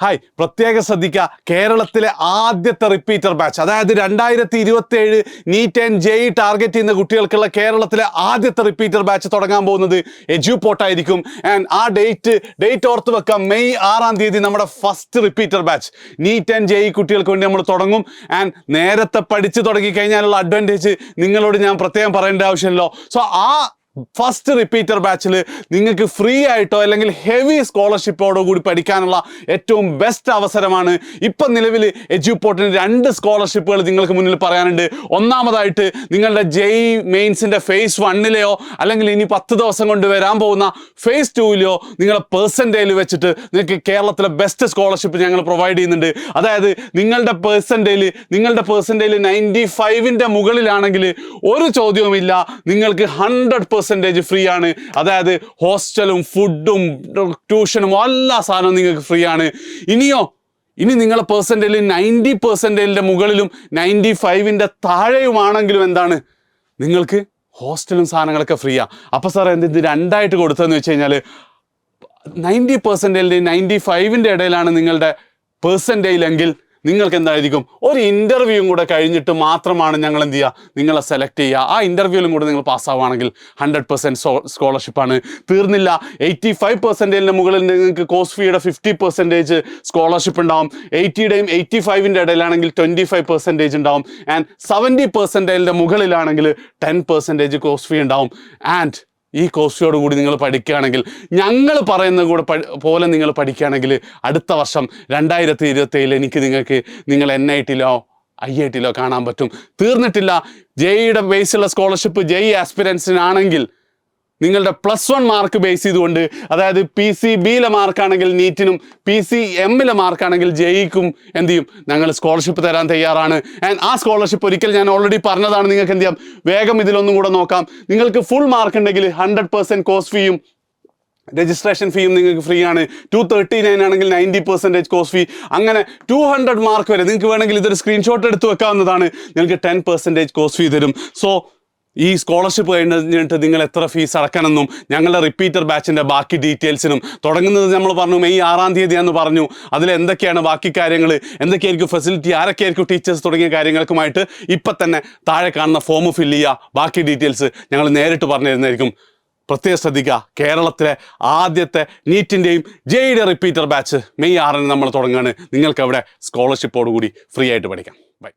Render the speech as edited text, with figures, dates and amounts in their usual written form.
Hi, പ്രത്യേക ശ്രദ്ധിക്കുക. കേരളത്തിലെ ആദ്യത്തെ റിപ്പീറ്റർ ബാച്ച്, അതായത് 2027 നീറ്റ് ആൻഡ് ജെഇ ടാർഗറ്റ് ചെയ്യുന്ന കുട്ടികൾക്കുള്ള കേരളത്തിലെ ആദ്യത്തെ റിപ്പീറ്റർ ബാച്ച് തുടങ്ങാൻ പോകുന്നത് എജ്യൂപോർട്ട് ആയിരിക്കും. ആൻഡ് ആ ഡേറ്റ് ഓർത്ത് വെക്കാം. മെയ് 6 നമ്മുടെ first repeater batch neat and JEE കുട്ടികൾക്ക് വേണ്ടി നമ്മൾ തുടങ്ങും. ആൻഡ് നേരത്തെ പഠിച്ചു തുടങ്ങി കഴിഞ്ഞാലുള്ള അഡ്വാൻറ്റേജ് നിങ്ങളോട് ഞാൻ പ്രത്യേകം പറയേണ്ട ആവശ്യമില്ലല്ലോ. സോ ആ ഫസ്റ്റ് റിപ്പീറ്റർ ബാച്ചിൽ നിങ്ങൾക്ക് ഫ്രീ ആയിട്ടോ അല്ലെങ്കിൽ ഹെവി സ്കോളർഷിപ്പോടോ കൂടി പഠിക്കാനുള്ള ഏറ്റവും ബെസ്റ്റ് അവസരമാണ്. ഇപ്പം നിലവിൽ എജ്യൂപോർട്ടിന് 2 സ്കോളർഷിപ്പുകൾ നിങ്ങൾക്ക് മുന്നിൽ പറയാനുണ്ട്. ഒന്നാമതായിട്ട് നിങ്ങളുടെ ജെഇ മെയിൻസിൻ്റെ ഫേസ് 1-ലെയോ അല്ലെങ്കിൽ ഇനി 10 ദിവസം കൊണ്ട് വരാൻ പോകുന്ന ഫേസ് 2-ലെയോ നിങ്ങളെ പെർസെൻറ്റേജിൽ വെച്ചിട്ട് നിങ്ങൾക്ക് കേരളത്തിലെ ബെസ്റ്റ് സ്കോളർഷിപ്പ് ഞങ്ങൾ പ്രൊവൈഡ് ചെയ്യുന്നുണ്ട്. അതായത് നിങ്ങളുടെ പെർസെൻറ്റേജിൽ 95-ൻ്റെ മുകളിലാണെങ്കിൽ ഒരു ചോദ്യവുമില്ല, നിങ്ങൾക്ക് 100% ഫ്രീ ആണ്. അതായത് ഹോസ്റ്റലും ഫുഡും ട്യൂഷനും എല്ലാ സാധനവും നിങ്ങൾക്ക് ഫ്രീ ആണ്. ഇനി നിങ്ങളെ പെർസെൻറ്റേജിൽ 90%-ൻ്റെ മുകളിലും 95-ൻ്റെ താഴെയുമാണെങ്കിലും എന്താണ്, നിങ്ങൾക്ക് ഹോസ്റ്റലും സാധനങ്ങളൊക്കെ ഫ്രീയാണ്. അപ്പോൾ സാർ ഇത് രണ്ടായിട്ട് കൊടുത്തതെന്ന് വെച്ച് കഴിഞ്ഞാൽ 90%-ൻ്റെയും 95-ൻ്റെ ഇടയിലാണ് നിങ്ങളുടെ പെർസെൻറ്റേജിലെങ്കിൽ നിങ്ങൾക്ക് എന്തായിരിക്കും, ഒരു ഇൻ്റർവ്യൂവും കൂടെ കഴിഞ്ഞിട്ട് മാത്രമാണ് ഞങ്ങൾ എന്ത് ചെയ്യുക, നിങ്ങളെ സെലക്ട് ചെയ്യുക. ആ ഇൻ്റർവ്യൂവിലും കൂടെ നിങ്ങൾ പാസ്സാവുകയാണെങ്കിൽ 100% സ്കോളർഷിപ്പാണ്. തീർന്നില്ല, 85%-ൻ്റെ മുകളിൽ നിങ്ങൾക്ക് കോഴ്സ് ഫീയുടെ 50% സ്കോളർഷിപ്പ് ഉണ്ടാവും. 80-യുടെയും 85-ൻ്റെ ഇടയിലാണെങ്കിൽ 25% ഉണ്ടാവും. ആൻഡ് 70%-ൻ്റെ മുകളിലാണെങ്കിൽ 10% കോഴ്സ് ഫീ ഉണ്ടാവും. ആൻഡ് ഈ കോഴ്സ് ഫീയോട് കൂടി നിങ്ങൾ പഠിക്കുകയാണെങ്കിൽ, ഞങ്ങൾ പറയുന്ന കൂടെ പോലെ നിങ്ങൾ പഠിക്കുകയാണെങ്കിൽ അടുത്ത വർഷം 2027 എനിക്ക് നിങ്ങൾ NIT-ലോ IIT-ലോ കാണാൻ പറ്റും. തീർന്നിട്ടില്ല, ജെഇയുടെ ബേസിലുള്ള സ്കോളർഷിപ്പ് ജെഇ ആസ്പിരൻസിനാണെങ്കിൽ നിങ്ങളുടെ +1 മാർക്ക് ബേസ് ചെയ്തുകൊണ്ട്, അതായത് PCB-ലെ മാർക്കാണെങ്കിൽ നീറ്റിനും PCM-ലെ മാർക്കാണെങ്കിൽ ജെഇക്കും എന്ത് ചെയ്യും, ഞങ്ങൾ സ്കോളർഷിപ്പ് തരാൻ തയ്യാറാണ്. ആൻഡ് ആ സ്കോളർഷിപ്പ് ഒരിക്കൽ ഞാൻ ഓൾറെഡി പറഞ്ഞതാണ്. നിങ്ങൾക്ക് എന്ത് ചെയ്യാം, വേഗം ഇതിലൊന്നും കൂടെ നോക്കാം. നിങ്ങൾക്ക് ഫുൾ മാർക്ക് ഉണ്ടെങ്കിൽ 100% കോഴ്സ് ഫീയും രജിസ്ട്രേഷൻ ഫീയും നിങ്ങൾക്ക് ഫ്രീ ആണ്. 239 ആണെങ്കിൽ 90% കോഴ്സ് ഫീ. അങ്ങനെ 200 മാർക്ക് വരെ നിങ്ങൾക്ക് വേണമെങ്കിൽ ഇതൊരു സ്ക്രീൻഷോട്ട് എടുത്ത് വെക്കാവുന്നതാണ്. നിങ്ങൾക്ക് 10% കോഴ്സ് ഫീ തരും. സോ ഈ സ്കോളർഷിപ്പ് കഴിഞ്ഞിട്ട് നിങ്ങൾ എത്ര ഫീസ് അടക്കണമെന്നും ഞങ്ങളുടെ റിപ്പീറ്റർ ബാച്ചിൻ്റെ ബാക്കി ഡീറ്റെയിൽസിനും, തുടങ്ങുന്നത് നമ്മൾ പറഞ്ഞു മെയ് 6 പറഞ്ഞു, അതിൽ എന്തൊക്കെയാണ് ബാക്കി കാര്യങ്ങൾ, എന്തൊക്കെയായിരിക്കും ഫെസിലിറ്റി, ആരൊക്കെയായിരിക്കും ടീച്ചേഴ്സ് തുടങ്ങിയ കാര്യങ്ങൾക്കുമായിട്ട് ഇപ്പം തന്നെ താഴെ കാണുന്ന ഫോം ഫില്ല് ചെയ്യുക. ബാക്കി ഡീറ്റെയിൽസ് ഞങ്ങൾ നേരിട്ട് പറഞ്ഞു തരുന്നതായിരിക്കും. പ്രത്യേകം ശ്രദ്ധിക്കുക, കേരളത്തിലെ ആദ്യത്തെ നീറ്റിൻ്റെയും ജെഇയുടെ റിപ്പീറ്റർ ബാച്ച് മെയ് 6 നമ്മൾ തുടങ്ങുകയാണ്. നിങ്ങൾക്ക് അവിടെ സ്കോളർഷിപ്പോടുകൂടി ഫ്രീ ആയിട്ട് പഠിക്കാം. ബൈ.